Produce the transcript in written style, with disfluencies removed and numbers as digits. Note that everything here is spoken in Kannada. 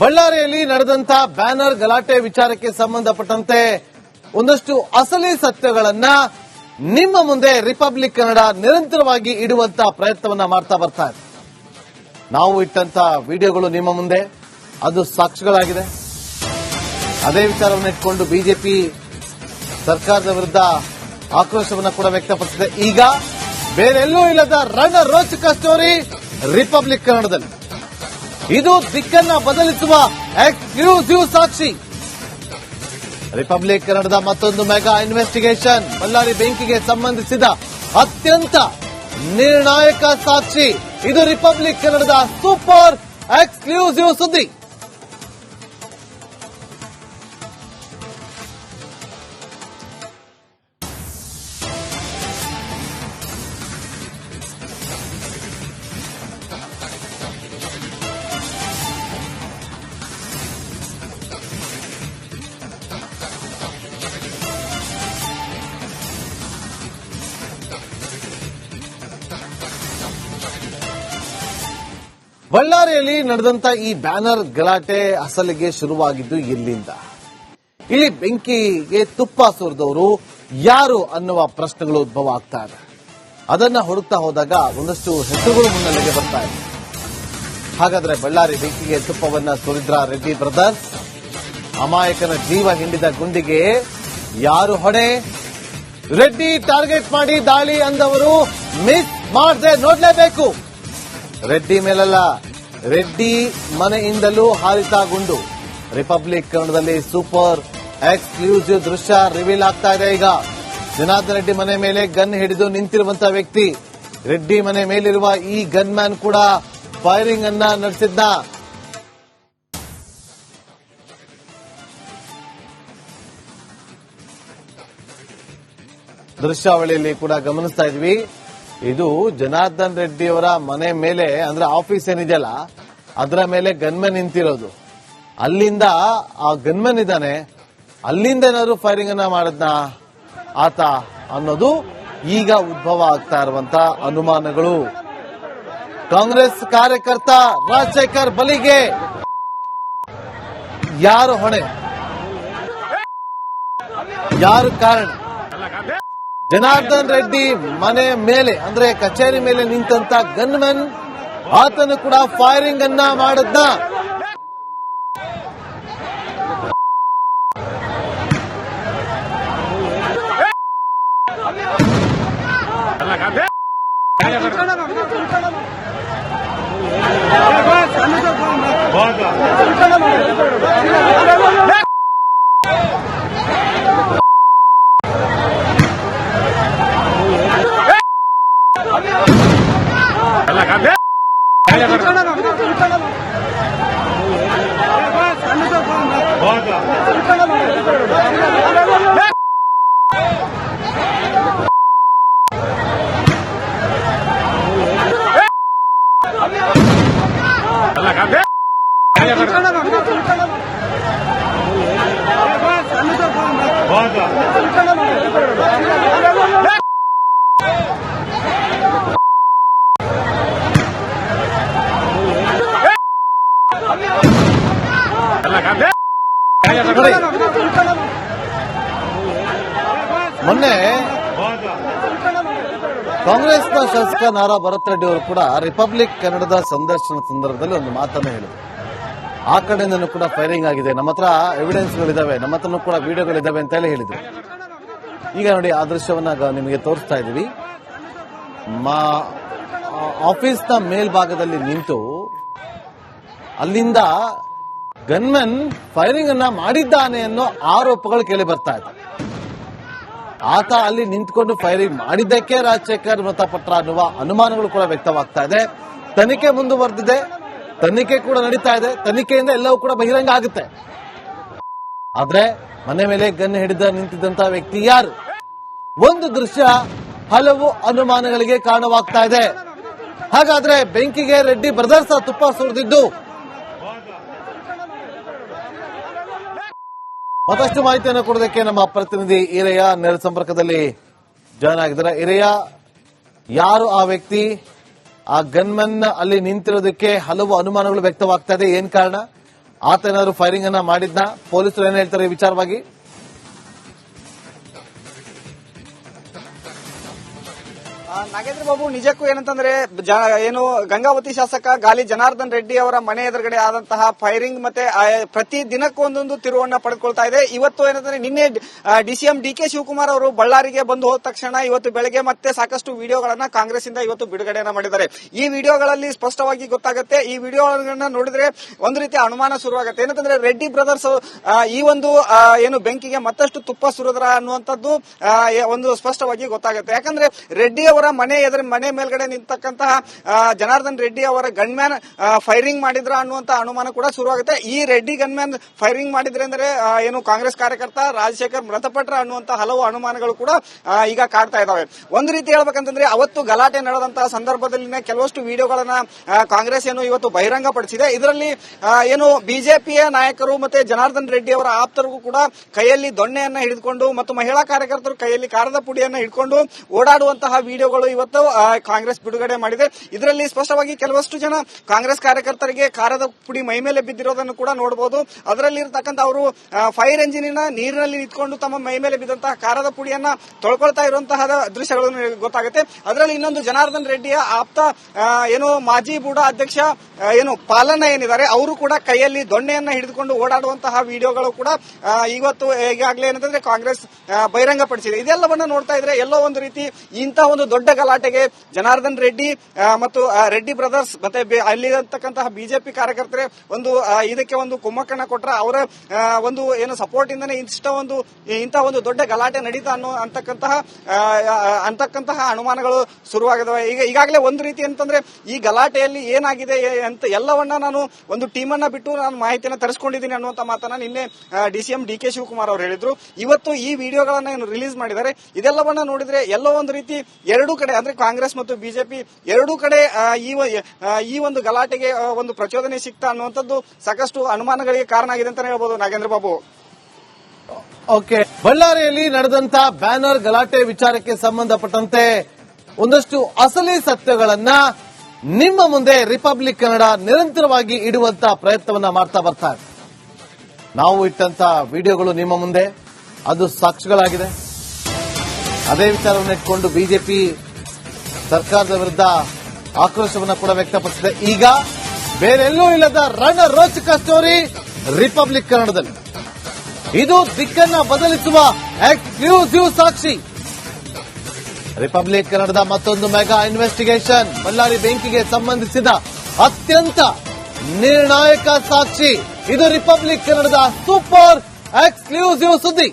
ಬಳ್ಳಾರಿಯಲ್ಲಿ ನಡೆದಂತ ಬ್ಯಾನರ್ ಗಲಾಟೆ ವಿಚಾರಕ್ಕೆ ಸಂಬಂಧಪಟ್ಟಂತೆ ಒಂದಷ್ಟು ಅಸಲಿ ಸತ್ಯಗಳನ್ನ ನಿಮ್ಮ ಮುಂದೆ ರಿಪಬ್ಲಿಕ್ ಕನ್ನಡ ನಿರಂತರವಾಗಿ ಇಡುವಂತ ಪ್ರಯತ್ನವನ್ನ ಮಾಡ್ತಾ ಬರ್ತಾ ಇದೆ. ನಾವು ಇಟ್ಟಂತ ವಿಡಿಯೋಗಳು ನಿಮ್ಮ ಮುಂದೆ ಅದು ಸಾಕ್ಷಿಗಳಾಗಿದೆ. ಅದೇ ವಿಚಾರವನ್ನು ಇಟ್ಕೊಂಡು ಬಿಜೆಪಿ ಸರ್ಕಾರದ ವಿರುದ್ಧ ಆಕ್ರೋಶವನ್ನು ಕೂಡ ವ್ಯಕ್ತಪಡಿಸಿದೆ. ಈಗ ಬೇರೆಲ್ಲೂ ಇಲ್ಲದ ರೋಚಕ ಸ್ಟೋರಿ ರಿಪಬ್ಲಿಕ್ ಕನ್ನಡದಲ್ಲಿ. ಇದು ದಿಕ್ಕನ್ನ ಬದಲಿಸುವ ಎಕ್ಸ್ಕ್ಲೂಸಿವ್ ಸಾಕ್ಷಿ. ರಿಪಬ್ಲಿಕ್ ಕನ್ನಡದ ಮತ್ತೊಂದು ಮೆಗಾ ಇನ್ವೆಸ್ಟಿಗೇಷನ್, ಬಳ್ಳಾರಿ ಬೆಂಕಿಗೆ ಸಂಬಂಧಿಸಿದ ಅತ್ಯಂತ ನಿರ್ಣಾಯಕ ಸಾಕ್ಷಿ. ಇದು ರಿಪಬ್ಲಿಕ್ ಕನ್ನಡದ ಸೂಪರ್ ಎಕ್ಸ್ಕ್ಲೂಸಿವ್ ಸುದ್ದಿ. ಬಳ್ಳಾರಿಯಲ್ಲಿ ನಡೆದಂತ ಈ ಬ್ಯಾನರ್ ಗಲಾಟೆ ಅಸಲಿಗೆ ಶುರುವಾಗಿದ್ದು ಎಲ್ಲಿಂದ? ಇಲ್ಲಿ ಬೆಂಕಿಗೆ ತುಪ್ಪ ಸುರಿದವರು ಯಾರು ಅನ್ನುವ ಪ್ರಶ್ನೆಗಳು ಉದ್ಭವ ಆಗ್ತಾ ಇದೆ. ಅದನ್ನ ಹುಡುಕ್ತಾ ಹೋದಾಗ ಒಂದಷ್ಟು ಹೆಸರುಗಳು ಮುನ್ನೆಲೆಗೆ ಬರ್ತಾ ಇದೆ. ಹಾಗಾದ್ರೆ ಬಳ್ಳಾರಿ ಬೆಂಕಿಗೆ ತುಪ್ಪವನ್ನ ಸುರಿದ್ರ ರೆಡ್ಡಿ ಬ್ರದರ್ಸ್, ಅಮಾಯಕನ ಜೀವ ಹಿಂಡಿದ ಗುಂಡಿಗೆ ಯಾರು ಹೊಣೆ? ರೆಡ್ಡಿ ಟಾರ್ಗೆಟ್ ಮಾಡಿ ದಾಳಿ ಅಂದವರು ಮಿಸ್ ಮಾಡದೆ ನೋಡ್ಲೇಬೇಕು. ರೆಡ್ಡಿ ಮೇಲಲ್ಲ, ರೆಡ್ಡಿ ಮನೆಯಿಂದಲೂ ಹಾರಿತ ಗುಂಡು. ರಿಪಬ್ಲಿಕ್ ಕನ್ನಡದಲ್ಲಿ ಸೂಪರ್ ಎಕ್ಸ್ಕ್ಲೂಸಿವ್ ದೃಶ್ಯ ರಿವೀಲ್ ಆಗ್ತಾ ಇದೆ. ಈಗ ಜನಾರ್ದನ್ ರೆಡ್ಡಿ ಮನೆ ಮೇಲೆ ಗನ್ ಹಿಡಿದು ನಿಂತಿರುವಂತಹ ವ್ಯಕ್ತಿ, ರೆಡ್ಡಿ ಮನೆ ಮೇಲಿರುವ ಈ ಗನ್ ಮ್ಯಾನ್ ಕೂಡ ಫೈರಿಂಗ್ ಅನ್ನ ನಡೆಸಿದ್ದ. ದೃಶ್ಯಾವಳಿಯಲ್ಲಿ ಕೂಡ ಗಮನಿಸ್ತಾ ಇದ್ವಿ. ಇದು ಜನಾರ್ದನ್ ರೆಡ್ಡಿ ಅವರ ಮನೆ ಮೇಲೆ, ಅಂದ್ರೆ ಆಫೀಸ್ ಏನಿದೆಯಲ್ಲ ಅದರ ಮೇಲೆ ಗನ್ಮನ್ ನಿಂತಿರೋದು. ಅಲ್ಲಿಂದ ಆ ಗನ್ಮನ್ ಇದ್ದಾನೆ, ಅಲ್ಲಿಂದ ಏನಾದ್ರು ಫೈರಿಂಗ್ ಅನ್ನ ಮಾಡದ್ನ ಆತ ಅನ್ನೋದು ಈಗ ಉದ್ಭವ ಆಗ್ತಾ ಇರುವಂತ ಅನುಮಾನಗಳು. ಕಾಂಗ್ರೆಸ್ ಕಾರ್ಯಕರ್ತ ರಾಜಶೇಖರ್ ಬಲಿಗೆ ಯಾರು ಹೊಣೆ? ಯಾರು ಕಾರಣ? ಜನಾರ್ದನ್ ರೆಡ್ಡಿ ಮನೆ ಮೇಲೆ, ಅಂದ್ರೆ ಕಚೇರಿ ಮೇಲೆ ನಿಂತಂತ ಗನ್ಮನ್, ಆತನು ಕೂಡ ಫೈರಿಂಗ್ ಅನ್ನ ಮಾಡದ್ನ. ಮೊನ್ನೆ ಕಾಂಗ್ರೆಸ್ನ ಶಾಸಕ ನಾರಾ ಭರತ್ ರೆಡ್ಡಿ ಅವರು ಕೂಡ ರಿಪಬ್ಲಿಕ್ ಕನ್ನಡದ ಸಂದರ್ಶನ ಸಂದರ್ಭದಲ್ಲಿ ಒಂದು ಮಾತನ್ನ ಹೇಳಿದರು. ಆ ಕಡೆಯಿಂದನೂ ಕೂಡ ಫೈರಿಂಗ್ ಆಗಿದೆ, ನಮ್ಮ ಹತ್ರ ಎವಿಡೆನ್ಸ್ಗಳಿದಾವೆ, ನಮ್ಮ ಹತ್ರನೂ ಕೂಡ ವಿಡಿಯೋಗಳಿದಾವೆ ಅಂತ ಹೇಳಿ ಹೇಳಿದ್ರು. ಈಗ ನೋಡಿ, ಆ ದೃಶ್ಯವನ್ನ ನಿಮಗೆ ತೋರಿಸ್ತಾ ಇದ್ದೀವಿ. ಆಫೀಸ್ನ ಮೇಲ್ಭಾಗದಲ್ಲಿ ನಿಂತು ಅಲ್ಲಿಂದ ಗನ್ಮನ್ ಫೈರಿಂಗ್ ಅನ್ನ ಮಾಡಿದ್ದಾನೆ ಅನ್ನೋ ಆರೋಪಗಳು ಕೇಳಿ ಬರ್ತಾ ಇದೆ. ಆತ ಅಲ್ಲಿ ನಿಂತ್ಕೊಂಡು ಫೈರಿಂಗ್ ಮಾಡಿದ್ದಕ್ಕೆ ರಾಜಶೇಖರ್ ಮೃತಪಟ್ಟ ಅನ್ನುವ ಅನುಮಾನಗಳು ಕೂಡ ವ್ಯಕ್ತವಾಗ್ತಾ ಇದೆ. ತನಿಖೆ ಮುಂದುವರೆದಿದೆ, ತನಿಖೆ ಕೂಡ ನಡೀತಾ ಇದೆ. ತನಿಖೆಯಿಂದ ಎಲ್ಲವೂ ಕೂಡ ಬಹಿರಂಗ ಆಗುತ್ತೆ. ಆದ್ರೆ ಮನೆ ಮೇಲೆ ಗನ್ ಹಿಡಿದ ನಿಂತಿದ್ದಂತಹ ವ್ಯಕ್ತಿ ಯಾರು? ಒಂದು ದೃಶ್ಯ ಹಲವು ಅನುಮಾನಗಳಿಗೆ ಕಾರಣವಾಗ್ತಾ ಇದೆ. ಹಾಗಾದ್ರೆ ಬೆಂಕಿಗೆ ರೆಡ್ಡಿ ಬ್ರದರ್ಸ್ ತುಪ್ಪ ಸುರಿದಿದ್ದು ಮತ್ತಷ್ಟು ಮಾಹಿತಿಯನ್ನು ಕೊಡೋದಕ್ಕೆ ನಮ್ಮ ಪ್ರತಿನಿಧಿ ಈರಯ್ಯ ನೇರ ಸಂಪರ್ಕದಲ್ಲಿ ಜಾಯ್ನ್ ಆಗಿದ್ದಾರೆ. ಈರಯ್ಯ, ಯಾರು ಆ ವ್ಯಕ್ತಿ? ಆ ಗನ್ಮನ್ ಅಲ್ಲಿ ನಿಂತಿರೋದಕ್ಕೆ ಹಲವು ಅನುಮಾನಗಳು ವ್ಯಕ್ತವಾಗ್ತಾ ಇದೆ, ಏನ್ ಕಾರಣ? ಆತ ಏನಾದ್ರು ಫೈರಿಂಗ್ ಅನ್ನ ಮಾಡಿದ್ನ? ಪೊಲೀಸರು ಏನ್ ಹೇಳ್ತಾರೆ ಈ ವಿಚಾರವಾಗಿ? ನಾಗೇಂದ್ರ ಬಾಬು, ನಿಜಕ್ಕೂ ಏನಂತಂದ್ರೆ ಏನು ಗಂಗಾವತಿ ಶಾಸಕ ಗಾಲಿ ಜನಾರ್ದನ್ ರೆಡ್ಡಿ ಅವರ ಮನೆ ಎದುರುಗಡೆ ಆದಂತಹ ಫೈರಿಂಗ್ ಮತ್ತೆ ಪ್ರತಿ ದಿನಕ್ಕೂ ಒಂದೊಂದು ತಿರುವನ್ನ ಪಡೆದುಕೊಳ್ತಾ ಇದೆ. ಇವತ್ತು ಏನಂತಂದ್ರೆ ನಿನ್ನೆ ಡಿಸಿಎಂ ಡಿಕೆ ಶಿವಕುಮಾರ್ ಅವರು ಬಳ್ಳಾರಿಗೆ ಬಂದು ಹೋದ ತಕ್ಷಣ ಇವತ್ತು ಬೆಳಗ್ಗೆ ಮತ್ತೆ ಸಾಕಷ್ಟು ವಿಡಿಯೋಗಳನ್ನ ಕಾಂಗ್ರೆಸ್ ಇಂದ ಇವತ್ತು ಬಿಡುಗಡೆಯನ್ನ ಮಾಡಿದ್ದಾರೆ. ಈ ವಿಡಿಯೋಗಳಲ್ಲಿ ಸ್ಪಷ್ಟವಾಗಿ ಗೊತ್ತಾಗುತ್ತೆ. ಈ ವಿಡಿಯೋಗಳನ್ನ ನೋಡಿದ್ರೆ ಒಂದು ರೀತಿಯ ಅನುಮಾನ ಶುರುವಾಗುತ್ತೆ. ಏನಂತಂದ್ರೆ ರೆಡ್ಡಿ ಬ್ರದರ್ಸ್ ಈ ಒಂದು ಏನು ಬೆಂಕಿಗೆ ಮತ್ತಷ್ಟು ತುಪ್ಪ ಸುರಿದ್ರ ಅನ್ನುವಂಥದ್ದು ಒಂದು ಸ್ಪಷ್ಟವಾಗಿ ಗೊತ್ತಾಗುತ್ತೆ. ಯಾಕಂದ್ರೆ ರೆಡ್ಡಿ ಅವರ ಮನೆ ಮೇಲ್ಗಡೆ ನಿಂತಕ್ಕಂತಹ ಜನಾರ್ದನ್ ರೆಡ್ಡಿ ಅವರ ಗನ್ಮ್ಯಾನ್ ಫೈರಿಂಗ್ ಮಾಡಿದ್ರ ಅನ್ನುವಂತ ಅನುಮಾನ ಕೂಡ ಶುರುವಾಗುತ್ತೆ. ಈ ರೆಡ್ಡಿ ಗನ್ಮ್ಯಾನ್ ಫೈರಿಂಗ್ ಮಾಡಿದ್ರೆ ಅಂದ್ರೆ ಏನು ಕಾಂಗ್ರೆಸ್ ಕಾರ್ಯಕರ್ತ ರಾಜಶೇಖರ್ ಮೃತಪಟ್ರ ಅನ್ನುವಂತ ಹಲವು ಅನುಮಾನಗಳು ಕೂಡ ಈಗ ಕಾಡ್ತಾ ಇದಾವೆ. ಒಂದು ರೀತಿ ಹೇಳ್ಬೇಕಂತಂದ್ರೆ ಅವತ್ತು ಗಲಾಟೆ ನಡೆದಂತಹ ಸಂದರ್ಭದಲ್ಲಿನ ಕೆಲವಷ್ಟು ವಿಡಿಯೋಗಳನ್ನ ಕಾಂಗ್ರೆಸ್ ಏನು ಇವತ್ತು ಬಹಿರಂಗಪಡಿಸಿದೆ. ಇದರಲ್ಲಿ ಏನು ಬಿಜೆಪಿಯ ನಾಯಕರು ಮತ್ತೆ ಜನಾರ್ದನ್ ರೆಡ್ಡಿ ಅವರ ಆಪ್ತರಿಗೂ ಕೂಡ ಕೈಯಲ್ಲಿ ದೊಣ್ಣೆಯನ್ನ ಹಿಡಿದುಕೊಂಡು ಮತ್ತು ಮಹಿಳಾ ಕಾರ್ಯಕರ್ತರು ಕೈಯಲ್ಲಿ ಕಾರದ ಪುಡಿಯನ್ನ ಹಿಡ್ಕೊಂಡು ಓಡಾಡುವಂತಹ ವಿಡಿಯೋಗಳು ಇವತ್ತು ಕಾಂಗ್ರೆಸ್ ಬಿಡುಗಡೆ ಮಾಡಿದೆ. ಇದರಲ್ಲಿ ಸ್ಪಷ್ಟವಾಗಿ ಕೆಲವಷ್ಟು ಜನ ಕಾಂಗ್ರೆಸ್ ಕಾರ್ಯಕರ್ತರಿಗೆ ಕಾರದ ಪುಡಿ ಮೈ ಮೇಲೆ ಬಿದ್ದಿರೋದನ್ನು ಕೂಡ ನೋಡಬಹುದು. ಅದರಲ್ಲಿ ಇರತಕ್ಕಂತ ಅವರು ಫೈರ್ ಎಂಜಿನಿನ ನೀರಿನಲ್ಲಿ ನಿಂತ್ಕೊಂಡು ತಮ್ಮ ಮೈ ಮೇಲೆ ಬಿದ್ದಂತಹ ಕಾರದ ಪುಡಿಯನ್ನ ತೊಳ್ಕೊಳ್ತಾ ಇರುವಂತಹ ದೃಶ್ಯಗಳು ಗೊತ್ತಾಗುತ್ತೆ. ಅದರಲ್ಲಿ ಇನ್ನೊಂದು ಜನಾರ್ದನ್ ರೆಡ್ಡಿಯ ಆಪ್ತ ಏನು ಮಾಜಿ ಬೂಡಾ ಅಧ್ಯಕ್ಷ ಏನು ಪಾಲನ ಏನಿದ್ದಾರೆ ಅವರು ಕೂಡ ಕೈಯಲ್ಲಿ ದೊಣ್ಣೆಯನ್ನ ಹಿಡಿದುಕೊಂಡು ಓಡಾಡುವಂತಹ ವಿಡಿಯೋಗಳು ಕೂಡ ಇವತ್ತು ಈಗಾಗಲೇ ಏನಂತಂದ್ರೆ ಕಾಂಗ್ರೆಸ್ ಬಹಿರಂಗಪಡಿಸಿದೆ. ಇದೆಲ್ಲವನ್ನ ನೋಡ್ತಾ ಇದ್ರೆ ಎಲ್ಲೋ ಒಂದು ರೀತಿ ಇಂತಹ ಒಂದು ದೊಡ್ಡ ಗಲಾಟೆಗೆ ಜನಾರ್ದನ್ ರೆಡ್ಡಿ ಮತ್ತು ರೆಡ್ಡಿ ಬ್ರದರ್ಸ್ ಮತ್ತೆ ಅಲ್ಲಿರತಕ್ಕಂತಹ ಬಿಜೆಪಿ ಕಾರ್ಯಕರ್ತರೆ ಇದಕ್ಕೆ ಒಂದು ಕುಮ್ಮಕ್ಕನ್ನ ಕೊಟ್ರ ಅವರ ಒಂದು ಏನು ಸಪೋರ್ಟ್ ಇಂದನೇ ಇಂತಹ ಒಂದು ದೊಡ್ಡ ಗಲಾಟೆ ನಡೀತಾ ಅಂತಕ್ಕಂತಹ ಅನುಮಾನಗಳು ಶುರುವಾಗಿದ್ದಾವೆ. ಈಗಾಗಲೇ ಒಂದು ರೀತಿ ಅಂತಂದ್ರೆ ಈ ಗಲಾಟೆಯಲ್ಲಿ ಏನಾಗಿದೆ ಅಂತ ಎಲ್ಲವನ್ನ ನಾನು ಒಂದು ಟೀಮ್ ಅನ್ನ ಬಿಟ್ಟು ನಾನು ಮಾಹಿತಿಯನ್ನು ತರಿಸಿಕೊಂಡಿದ್ದೀನಿ ಅನ್ನುವಂತ ಮಾತನ್ನ ನಿನ್ನೆ ಡಿಸಿಎಂ ಡಿಕೆ ಶಿವಕುಮಾರ್ ಅವರು ಹೇಳಿದ್ರು. ಇವತ್ತು ಈ ವಿಡಿಯೋಗಳನ್ನ ರಿಲೀಸ್ ಮಾಡಿದ್ದಾರೆ. ಇದೆಲ್ಲವನ್ನ ನೋಡಿದ್ರೆ ಎಲ್ಲೋ ಒಂದು ರೀತಿ ಎರಡೂ ಕಡೆ ಅಂದ್ರೆ ಕಾಂಗ್ರೆಸ್ ಮತ್ತು ಬಿಜೆಪಿ ಎರಡೂ ಕಡೆ ಈ ಒಂದು ಗಲಾಟೆಗೆ ಒಂದು ಪ್ರಚೋದನೆ ಸಿಗ್ತಾ ಅನ್ನುವಂಥದ್ದು ಸಾಕಷ್ಟು ಅನುಮಾನಗಳಿಗೆ ಕಾರಣ ಆಗಿದೆ ಅಂತ ಹೇಳ್ಬೋದು. ನಾಗೇಂದ್ರ ಬಾಬು, ಓಕೆ, ಬಳ್ಳಾರಿಯಲ್ಲಿ ನಡೆದಂತ ಬ್ಯಾನರ್ ಗಲಾಟೆ ವಿಚಾರಕ್ಕೆ ಸಂಬಂಧಪಟ್ಟಂತೆ ಒಂದಷ್ಟು ಅಸಲಿ ಸತ್ಯಗಳನ್ನ ನಿಮ್ಮ ಮುಂದೆ ರಿಪಬ್ಲಿಕ್ ಕನ್ನಡ ನಿರಂತರವಾಗಿ ಇಡುವಂತ ಪ್ರಯತ್ನವನ್ನ ಮಾಡ್ತಾ ಬರ್ತಾರೆ. ನಾವು ಇಟ್ಟಂತ ವಿಡಿಯೋಗಳು ನಿಮ್ಮ ಮುಂದೆ ಅದು ಸಾಕ್ಷಿಗಳಾಗಿದೆ. ಅದೇ ವಿಚಾರವನ್ನು ಇಟ್ಕೊಂಡು ಬಿಜೆಪಿ ಸರ್ಕಾರದ ವಿರುದ್ಧ ಆಕ್ರೋಶವನ್ನು ಕೂಡ ವ್ಯಕ್ತಪಡಿಸಿದೆ. ಈಗ ಬೇರೆಲ್ಲೂ ಇಲ್ಲದ ರಣರೋಚಕ ಸ್ಟೋರಿ ರಿಪಬ್ಲಿಕ್ ಕನ್ನಡದಲ್ಲಿ. ಇದು ದಿಕ್ಕನ್ನ ಬದಲಿಸುವ ಎಕ್ಸ್ಕ್ಲೂಸಿವ್ ಸಾಕ್ಷಿ. ರಿಪಬ್ಲಿಕ್ ಕನ್ನಡದ ಮತ್ತೊಂದು ಮೆಗಾ ಇನ್ವೆಸ್ಟಿಗೇಷನ್, ಬಳ್ಳಾರಿ ಬೆಂಕಿಗೆ ಸಂಬಂಧಿಸಿದ ಅತ್ಯಂತ ನಿರ್ಣಾಯಕ ಸಾಕ್ಷಿ. ಇದು ರಿಪಬ್ಲಿಕ್ ಕನ್ನಡದ ಸೂಪರ್ ಎಕ್ಸ್ಕ್ಲೂಸಿವ್ ಸುದ್ದಿ.